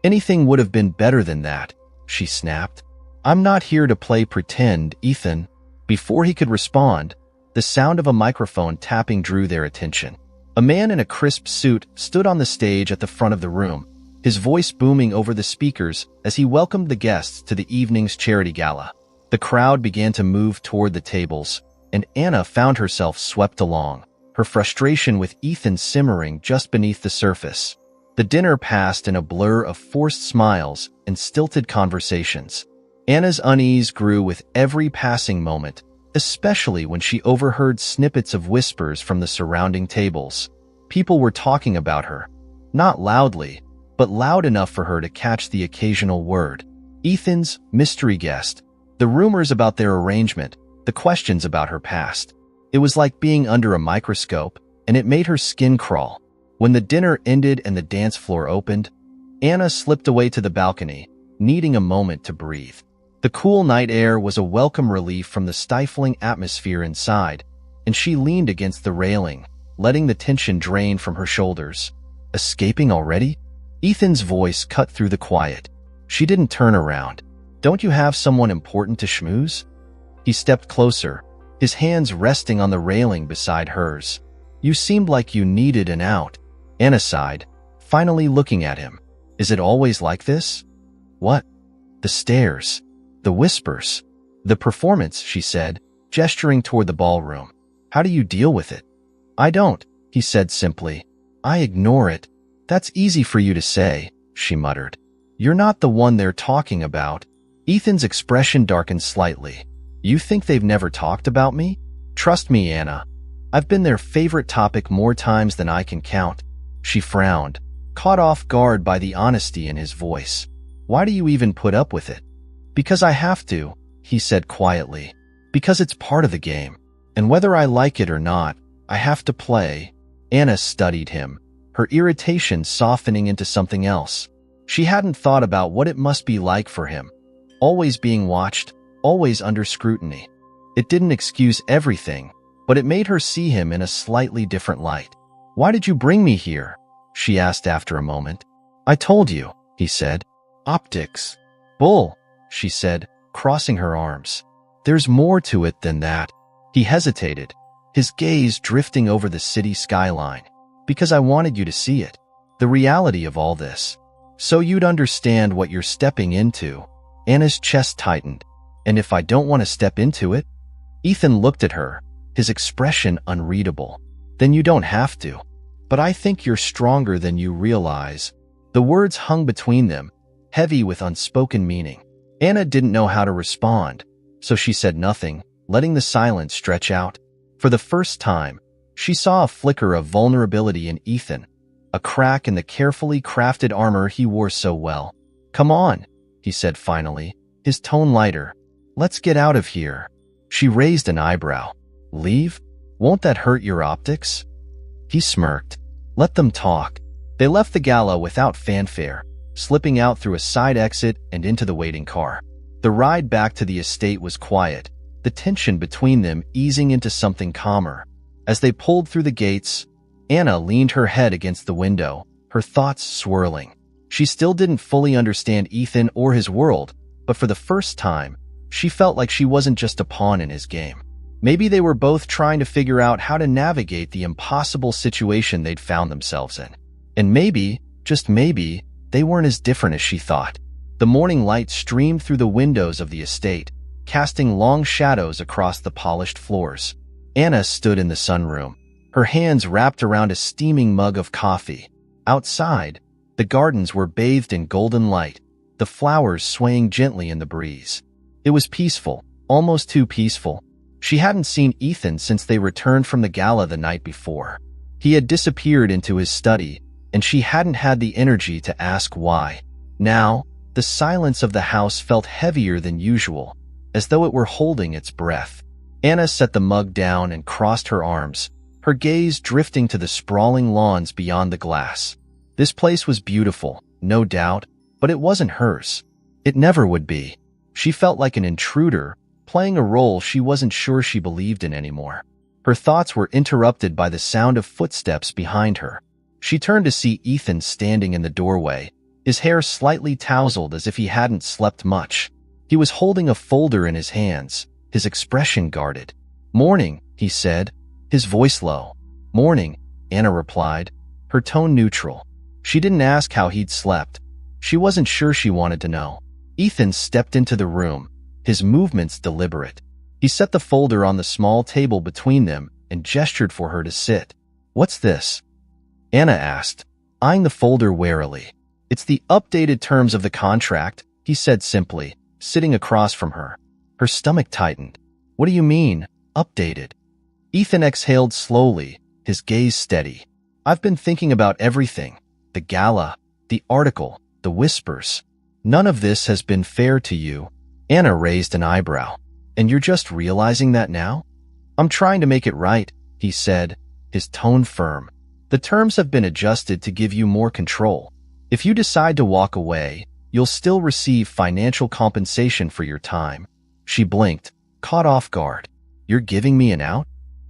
"Anything would have been better than that," she snapped. "I'm not here to play pretend, Ethan." Before he could respond, the sound of a microphone tapping drew their attention. A man in a crisp suit stood on the stage at the front of the room, his voice booming over the speakers as he welcomed the guests to the evening's charity gala. The crowd began to move toward the tables, and Anna found herself swept along, her frustration with Ethan simmering just beneath the surface. The dinner passed in a blur of forced smiles and stilted conversations. Anna's unease grew with every passing moment, especially when she overheard snippets of whispers from the surrounding tables. People were talking about her, not loudly, but loud enough for her to catch the occasional word. Ethan's mystery guest, the rumors about their arrangement, the questions about her past. It was like being under a microscope, and it made her skin crawl. When the dinner ended and the dance floor opened, Anna slipped away to the balcony, needing a moment to breathe. The cool night air was a welcome relief from the stifling atmosphere inside, and she leaned against the railing, letting the tension drain from her shoulders. "Escaping already?" Ethan's voice cut through the quiet. She didn't turn around. "Don't you have someone important to schmooze?" He stepped closer, his hands resting on the railing beside hers. "You seemed like you needed an out." Anna sighed, finally looking at him. "Is it always like this?" "What?" "The stares. The whispers. The performance," she said, gesturing toward the ballroom. "How do you deal with it?" "I don't," he said simply. "I ignore it." "That's easy for you to say," she muttered. "You're not the one they're talking about." Ethan's expression darkened slightly. "You think they've never talked about me?" "Trust me, Anna. I've been their favorite topic more times than I can count." She frowned, caught off guard by the honesty in his voice. "Why do you even put up with it?" "Because I have to," he said quietly. "Because it's part of the game. And whether I like it or not, I have to play." Anna studied him, her irritation softening into something else. She hadn't thought about what it must be like for him, always being watched, always under scrutiny. It didn't excuse everything, but it made her see him in a slightly different light. Why did you bring me here? She asked after a moment. I told you, he said. Optics. Bull, she said, crossing her arms. There's more to it than that. He hesitated, his gaze drifting over the city skyline. Because I wanted you to see it, the reality of all this. So you'd understand what you're stepping into. Anna's chest tightened. And if I don't want to step into it? Ethan looked at her, his expression unreadable. Then you don't have to. But I think you're stronger than you realize. The words hung between them, heavy with unspoken meaning. Anna didn't know how to respond, so she said nothing, letting the silence stretch out. For the first time, she saw a flicker of vulnerability in Ethan, a crack in the carefully crafted armor he wore so well. Come on, he said finally, his tone lighter. Let's get out of here. She raised an eyebrow. Leave? Won't that hurt your optics? He smirked. Let them talk. They left the gala without fanfare, slipping out through a side exit and into the waiting car. The ride back to the estate was quiet, the tension between them easing into something calmer. As they pulled through the gates, Anna leaned her head against the window, her thoughts swirling. She still didn't fully understand Ethan or his world, but for the first time, she felt like she wasn't just a pawn in his game. Maybe they were both trying to figure out how to navigate the impossible situation they'd found themselves in. And maybe, just maybe, they weren't as different as she thought. The morning light streamed through the windows of the estate, casting long shadows across the polished floors. Anna stood in the sunroom, her hands wrapped around a steaming mug of coffee. Outside, the gardens were bathed in golden light, the flowers swaying gently in the breeze. It was peaceful, almost too peaceful. She hadn't seen Ethan since they returned from the gala the night before. He had disappeared into his study, and she hadn't had the energy to ask why. Now, the silence of the house felt heavier than usual, as though it were holding its breath. Anna set the mug down and crossed her arms, her gaze drifting to the sprawling lawns beyond the glass. This place was beautiful, no doubt, but it wasn't hers. It never would be. She felt like an intruder, playing a role she wasn't sure she believed in anymore. Her thoughts were interrupted by the sound of footsteps behind her. She turned to see Ethan standing in the doorway, his hair slightly tousled as if he hadn't slept much. He was holding a folder in his hands, his expression guarded. Morning, he said, his voice low. Morning, Anna replied, her tone neutral. She didn't ask how he'd slept. She wasn't sure she wanted to know. Ethan stepped into the room, his movements deliberate. He set the folder on the small table between them and gestured for her to sit. What's this? Anna asked, eyeing the folder warily. It's the updated terms of the contract, he said simply, sitting across from her. Her stomach tightened. What do you mean, updated? Ethan exhaled slowly, his gaze steady. I've been thinking about everything. The gala, the article, the whispers. None of this has been fair to you. Anna raised an eyebrow. And you're just realizing that now? I'm trying to make it right, he said, his tone firm. The terms have been adjusted to give you more control. If you decide to walk away, you'll still receive financial compensation for your time. She blinked, caught off guard. You're giving me an out?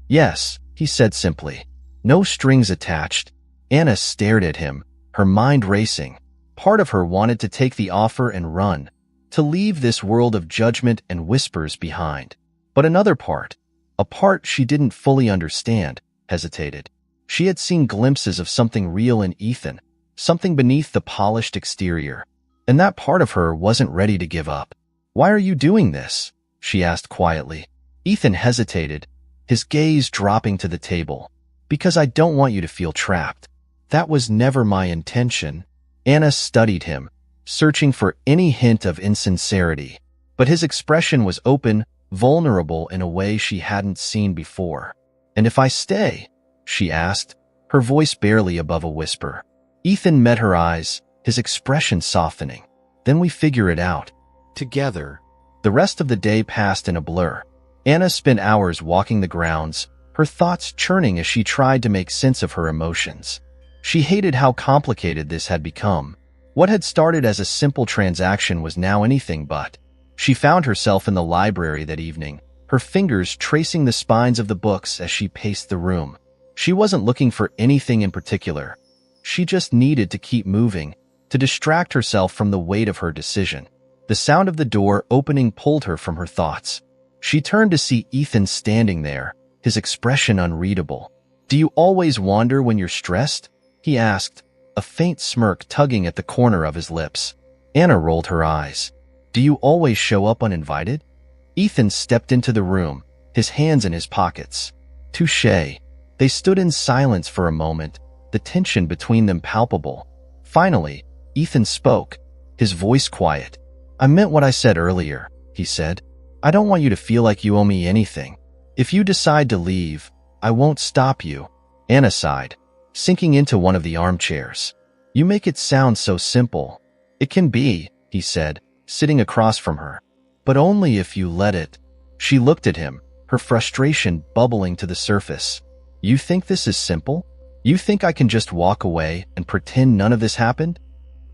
Yes, he said simply. No strings attached. Anna stared at him, her mind racing. Part of her wanted to take the offer and run, to leave this world of judgment and whispers behind. But another part, a part she didn't fully understand, hesitated. She had seen glimpses of something real in Ethan, something beneath the polished exterior, and that part of her wasn't ready to give up. Why are you doing this? She asked quietly. Ethan hesitated, his gaze dropping to the table. Because I don't want you to feel trapped. That was never my intention. Anna studied him, searching for any hint of insincerity, but his expression was open, vulnerable in a way she hadn't seen before. And if I stay? She asked, her voice barely above a whisper. Ethan met her eyes, his expression softening. Then we figure it out. Together. The rest of the day passed in a blur. Anna spent hours walking the grounds, her thoughts churning as she tried to make sense of her emotions. She hated how complicated this had become. What had started as a simple transaction was now anything but. She found herself in the library that evening, her fingers tracing the spines of the books as she paced the room. She wasn't looking for anything in particular. She just needed to keep moving, to distract herself from the weight of her decision. The sound of the door opening pulled her from her thoughts. She turned to see Ethan standing there, his expression unreadable. "Do you always wander when you're stressed?" he asked, a faint smirk tugging at the corner of his lips. Anna rolled her eyes. "Do you always show up uninvited?" Ethan stepped into the room, his hands in his pockets. "Touché." They stood in silence for a moment, the tension between them palpable. Finally, Ethan spoke, his voice quiet. "I meant what I said earlier," he said. "I don't want you to feel like you owe me anything. If you decide to leave, I won't stop you." Anna sighed, sinking into one of the armchairs. "You make it sound so simple." "It can be," he said, sitting across from her. "But only if you let it." She looked at him, her frustration bubbling to the surface. "You think this is simple? You think I can just walk away and pretend none of this happened?"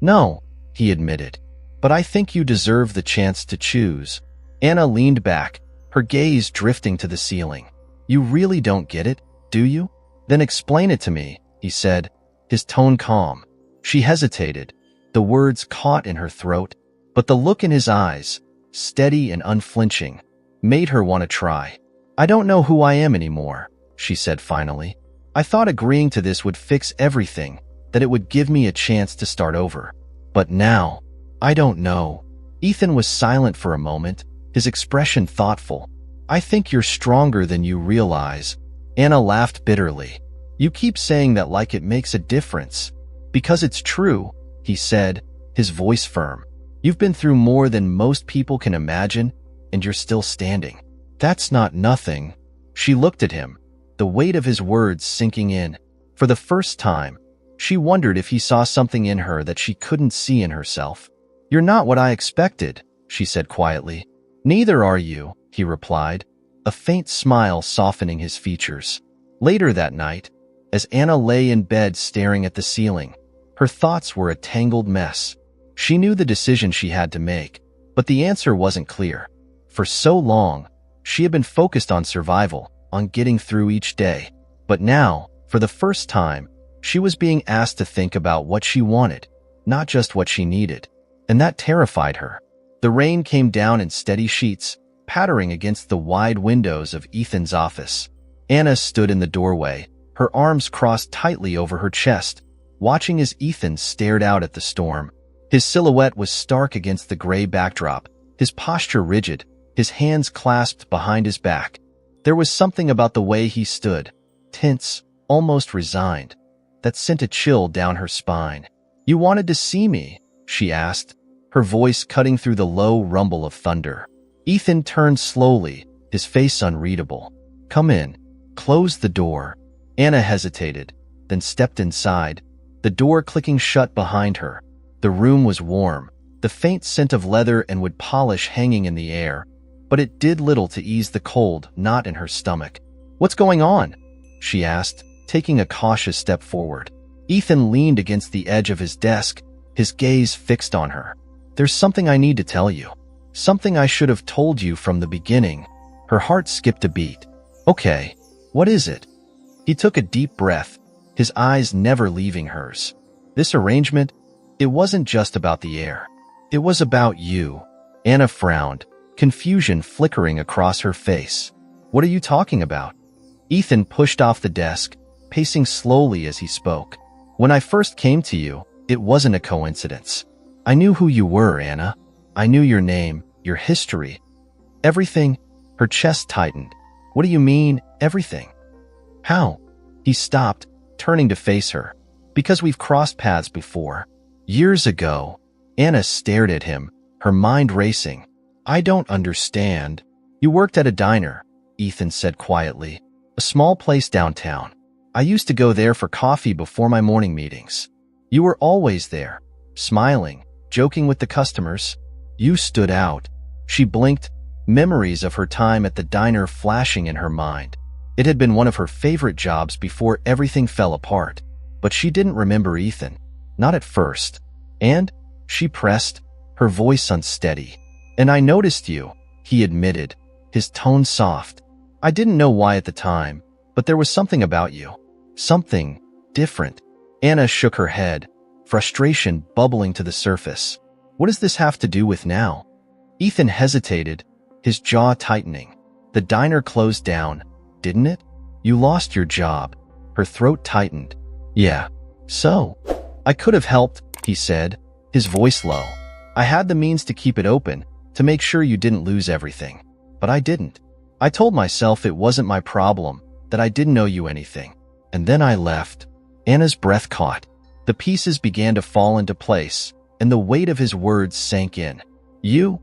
"No," he admitted. "But I think you deserve the chance to choose." Anna leaned back, her gaze drifting to the ceiling. "You really don't get it, do you? Then explain it to me," he said, his tone calm. She hesitated, the words caught in her throat, but the look in his eyes, steady and unflinching, made her want to try. "I don't know who I am anymore," she said finally. "I thought agreeing to this would fix everything, that it would give me a chance to start over. But now, I don't know." Ethan was silent for a moment, his expression thoughtful. "I think you're stronger than you realize." Anna laughed bitterly. "You keep saying that like it makes a difference." "Because it's true," he said, his voice firm. "You've been through more than most people can imagine, and you're still standing. That's not nothing." She looked at him, the weight of his words sinking in. For the first time, she wondered if he saw something in her that she couldn't see in herself. "You're not what I expected," she said quietly. "Neither are you," he replied, a faint smile softening his features. Later that night, as Anna lay in bed staring at the ceiling, her thoughts were a tangled mess. She knew the decision she had to make, but the answer wasn't clear. For so long, she had been focused on survival, on getting through each day. But now, for the first time, she was being asked to think about what she wanted, not just what she needed. And that terrified her. The rain came down in steady sheets, pattering against the wide windows of Ethan's office. Anna stood in the doorway, her arms crossed tightly over her chest, watching as Ethan stared out at the storm. His silhouette was stark against the gray backdrop, his posture rigid, his hands clasped behind his back. There was something about the way he stood, tense, almost resigned, that sent a chill down her spine. "You wanted to see me?" she asked, her voice cutting through the low rumble of thunder. Ethan turned slowly, his face unreadable. "Come in." "Close the door." Anna hesitated, then stepped inside, the door clicking shut behind her. The room was warm, the faint scent of leather and wood polish hanging in the air, but it did little to ease the cold knot in her stomach. "What's going on?" she asked, taking a cautious step forward. Ethan leaned against the edge of his desk, his gaze fixed on her. "There's something I need to tell you. Something I should have told you from the beginning." Her heart skipped a beat. "Okay, what is it?" He took a deep breath, his eyes never leaving hers. "This arrangement, it wasn't just about the heir. It was about you." Anna frowned, confusion flickering across her face. "What are you talking about?" Ethan pushed off the desk, pacing slowly as he spoke. "When I first came to you, it wasn't a coincidence. I knew who you were, Anna. I knew your name, your history. Everything." Her chest tightened. "What do you mean, everything?" "How?" He stopped, turning to face her. "Because we've crossed paths before. Years ago." Anna stared at him, her mind racing. "I don't understand." "You worked at a diner," Ethan said quietly. "A small place downtown. I used to go there for coffee before my morning meetings. You were always there, smiling, joking with the customers. You stood out." She blinked, memories of her time at the diner flashing in her mind. It had been one of her favorite jobs before everything fell apart. But she didn't remember Ethan. Not at first. "And?" she pressed, her voice unsteady. "And I noticed you," he admitted, his tone soft. "I didn't know why at the time, but there was something about you. Something different. Anna shook her head, frustration bubbling to the surface. What does this have to do with now? Ethan hesitated, his jaw tightening. The diner closed down, didn't it? You lost your job. Her throat tightened. Yeah. So? I could have helped, he said, his voice low. I had the means to keep it open, to make sure you didn't lose everything. But I didn't. I told myself it wasn't my problem, that I didn't owe you anything. And then I left. Anna's breath caught. The pieces began to fall into place, and the weight of his words sank in. You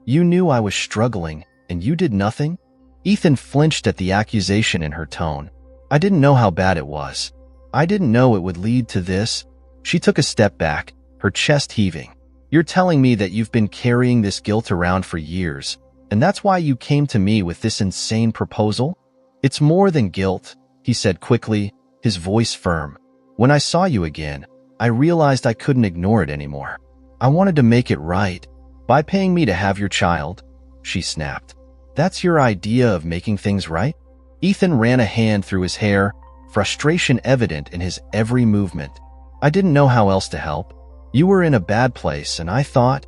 knew I was struggling, and you did nothing? Ethan flinched at the accusation in her tone. I didn't know how bad it was. I didn't know it would lead to this. She took a step back, her chest heaving. You're telling me that you've been carrying this guilt around for years, and that's why you came to me with this insane proposal? It's more than guilt, he said quickly, his voice firm. When I saw you again, I realized I couldn't ignore it anymore. I wanted to make it right. By paying me to have your child, she snapped. That's your idea of making things right? Ethan ran a hand through his hair, frustration evident in his every movement. I didn't know how else to help. You were in a bad place, and I thought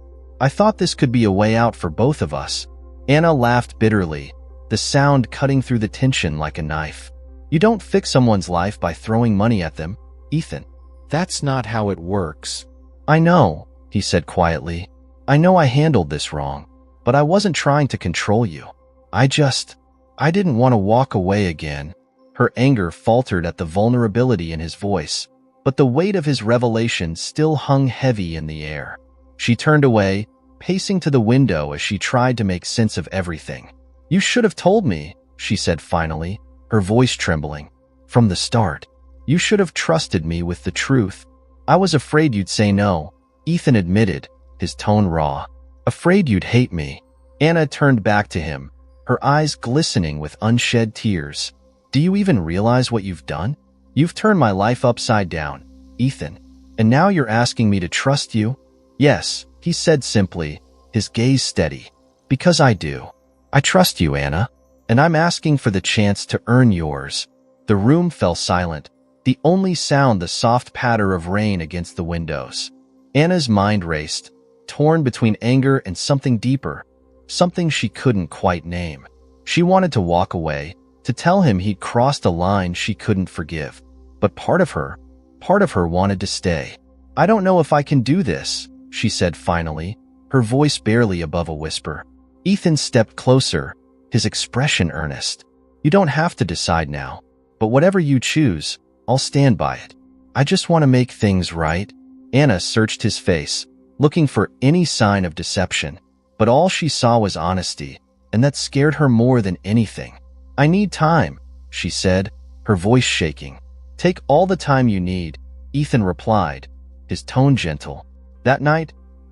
this could be a way out for both of us. Anna laughed bitterly, the sound cutting through the tension like a knife. You don't fix someone's life by throwing money at them, Ethan. That's not how it works. I know, he said quietly. I know I handled this wrong, but I wasn't trying to control you. I didn't want to walk away again. Her anger faltered at the vulnerability in his voice, but the weight of his revelation still hung heavy in the air. She turned away, pacing to the window as she tried to make sense of everything. You should have told me, she said finally, her voice trembling. From the start. You should have trusted me with the truth. I was afraid you'd say no, Ethan admitted, his tone raw. Afraid you'd hate me. Anna turned back to him, her eyes glistening with unshed tears. Do you even realize what you've done? You've turned my life upside down, Ethan. And now you're asking me to trust you? Yes, he said simply, his gaze steady. Because I do. I trust you, Anna. And I'm asking for the chance to earn yours. The room fell silent, the only sound the soft patter of rain against the windows. Anna's mind raced, torn between anger and something deeper, something she couldn't quite name. She wanted to walk away, to tell him he'd crossed a line she couldn't forgive. But part of her wanted to stay. I don't know if I can do this, she said finally, her voice barely above a whisper. Ethan stepped closer, his expression earnest. You don't have to decide now, but whatever you choose, I'll stand by it. I just want to make things right. Anna searched his face, looking for any sign of deception, but all she saw was honesty, and that scared her more than anything. I need time, she said, her voice shaking. Take all the time you need, Ethan replied, his tone gentle. That night,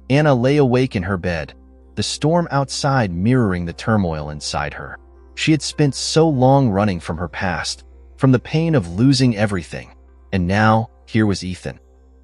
Anna lay awake in her bed, the storm outside mirroring the turmoil inside her. She had spent so long running from her past, from the pain of losing everything, and now here was Ethan,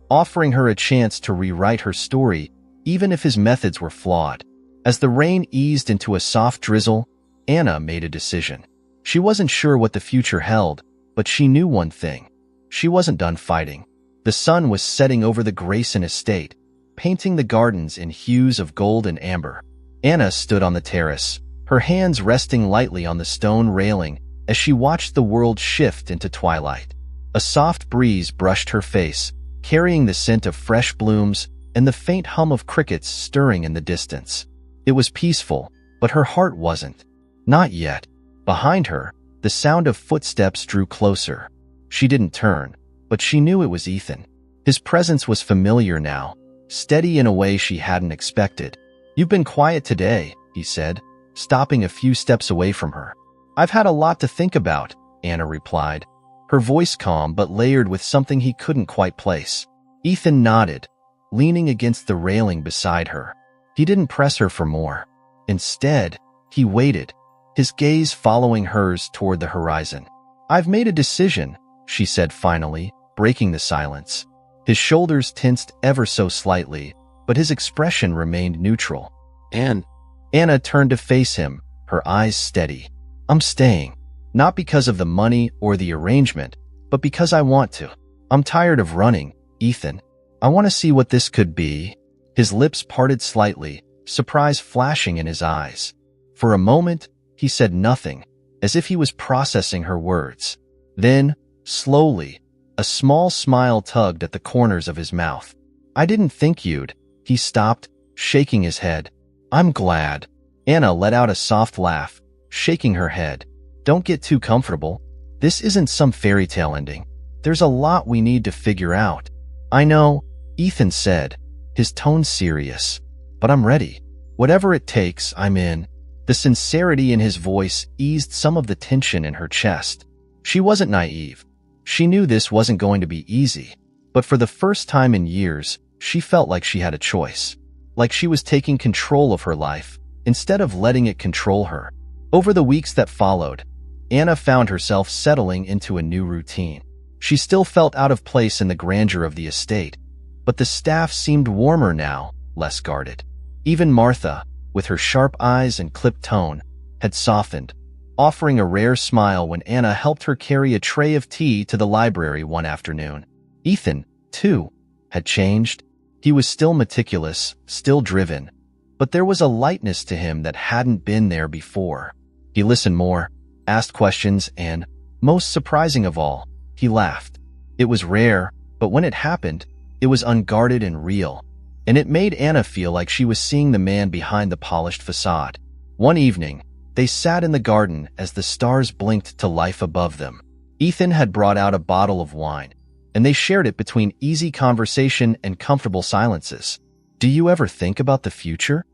offering her a chance to rewrite her story, even if his methods were flawed. As the rain eased into a soft drizzle, Anna made a decision. She wasn't sure what the future held, but she knew one thing. She wasn't done fighting. The sun was setting over the Grayson estate, painting the gardens in hues of gold and amber. Anna stood on the terrace, her hands resting lightly on the stone railing as she watched the world shift into twilight. A soft breeze brushed her face, carrying the scent of fresh blooms and the faint hum of crickets stirring in the distance. It was peaceful, but her heart wasn't. Not yet. Behind her, the sound of footsteps drew closer. She didn't turn, but she knew it was Ethan. His presence was familiar now, steady in a way she hadn't expected. You've been quiet today, he said, stopping a few steps away from her. I've had a lot to think about, Anna replied, her voice calm but layered with something he couldn't quite place. Ethan nodded, leaning against the railing beside her. He didn't press her for more. Instead, he waited, his gaze following hers toward the horizon. I've made a decision, she said finally, breaking the silence. His shoulders tensed ever so slightly, but his expression remained neutral. Anna turned to face him, her eyes steady. I'm staying, not because of the money or the arrangement, but but because I want to. I'm tired of running, Ethan. I want to see what this could be." His lips parted slightly, surprise flashing in his eyes. For a moment, he said nothing, as if he was processing her words. Then, slowly, a small smile tugged at the corners of his mouth. "I didn't think you'd." He stopped, shaking his head. "I'm glad." Anna let out a soft laugh, shaking her head. "Don't get too comfortable. This isn't some fairy tale ending. There's a lot we need to figure out." "I know," Ethan said, his tone serious. "But I'm ready. Whatever it takes, I'm in." The sincerity in his voice eased some of the tension in her chest. She wasn't naive. She knew this wasn't going to be easy. But for the first time in years, she felt like she had a choice. Like she was taking control of her life, instead of letting it control her. Over the weeks that followed, Anna found herself settling into a new routine. She still felt out of place in the grandeur of the estate, but the staff seemed warmer now, less guarded. Even Martha, with her sharp eyes and clipped tone, had softened, offering a rare smile when Anna helped her carry a tray of tea to the library one afternoon. Ethan, too, had changed. He was still meticulous, still driven, but there was a lightness to him that hadn't been there before. He listened more, asked questions, and, most surprising of all, he laughed. It was rare, but when it happened, it was unguarded and real, and it made Anna feel like she was seeing the man behind the polished facade. One evening, they sat in the garden as the stars blinked to life above them. Ethan had brought out a bottle of wine, and they shared it between easy conversation and comfortable silences. "Do you ever think about the future?"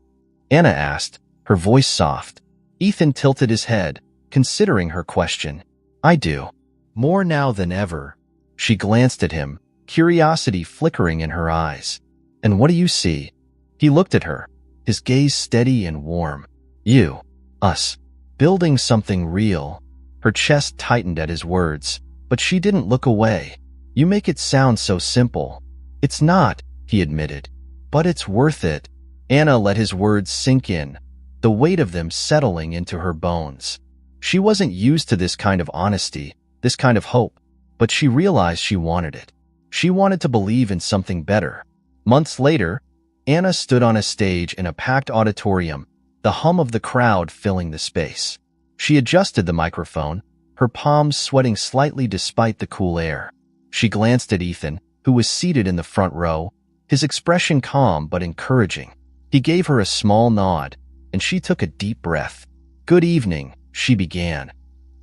Anna asked, her voice soft. Ethan tilted his head, considering her question. "I do. More now than ever." She glanced at him, curiosity flickering in her eyes. "And what do you see?" He looked at her, his gaze steady and warm. "You. Us. Building something real." Her chest tightened at his words, but she didn't look away. "You make it sound so simple." "It's not," he admitted. "But it's worth it." Anna let his words sink in, the weight of them settling into her bones. She wasn't used to this kind of honesty, this kind of hope, but she realized she wanted it. She wanted to believe in something better. Months later, Anna stood on a stage in a packed auditorium, the hum of the crowd filling the space. She adjusted the microphone, her palms sweating slightly despite the cool air. She glanced at Ethan, who was seated in the front row, his expression calm but encouraging. He gave her a small nod, and she took a deep breath. "Good evening," she began,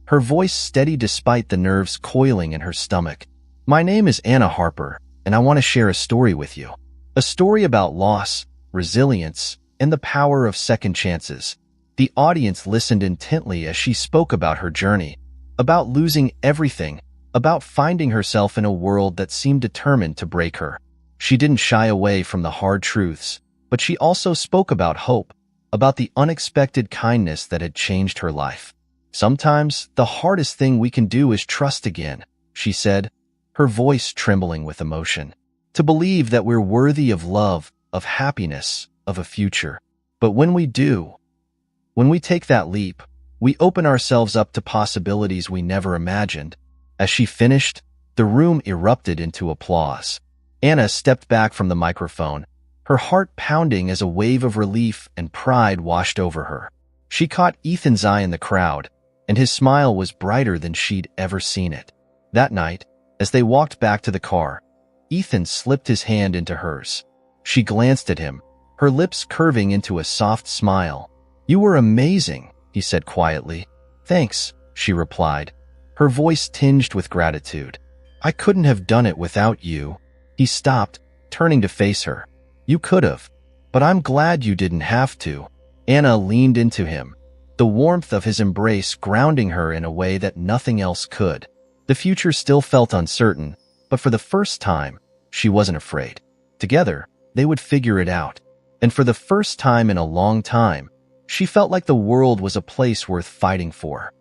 her voice steady despite the nerves coiling in her stomach. "My name is Anna Harper, and I want to share a story with you. A story about loss, resilience, and the power of second chances." The audience listened intently as she spoke about her journey, about losing everything, about finding herself in a world that seemed determined to break her. She didn't shy away from the hard truths, but she also spoke about hope, about the unexpected kindness that had changed her life. "Sometimes the hardest thing we can do is trust again," she said, her voice trembling with emotion. "To believe that we're worthy of love, of happiness, of a future. But when we do, when we take that leap, we open ourselves up to possibilities we never imagined." As she finished, the room erupted into applause. Anna stepped back from the microphone, her heart pounding as a wave of relief and pride washed over her. She caught Ethan's eye in the crowd, and his smile was brighter than she'd ever seen it. That night, as they walked back to the car, Ethan slipped his hand into hers. She glanced at him, her lips curving into a soft smile. "You were amazing," he said quietly. "Thanks," she replied, her voice tinged with gratitude. "I couldn't have done it without you." He stopped, turning to face her. "You could have, but I'm glad you didn't have to." Anna leaned into him, the warmth of his embrace grounding her in a way that nothing else could. The future still felt uncertain, but for the first time, she wasn't afraid. Together, they would figure it out. And for the first time in a long time, she felt like the world was a place worth fighting for.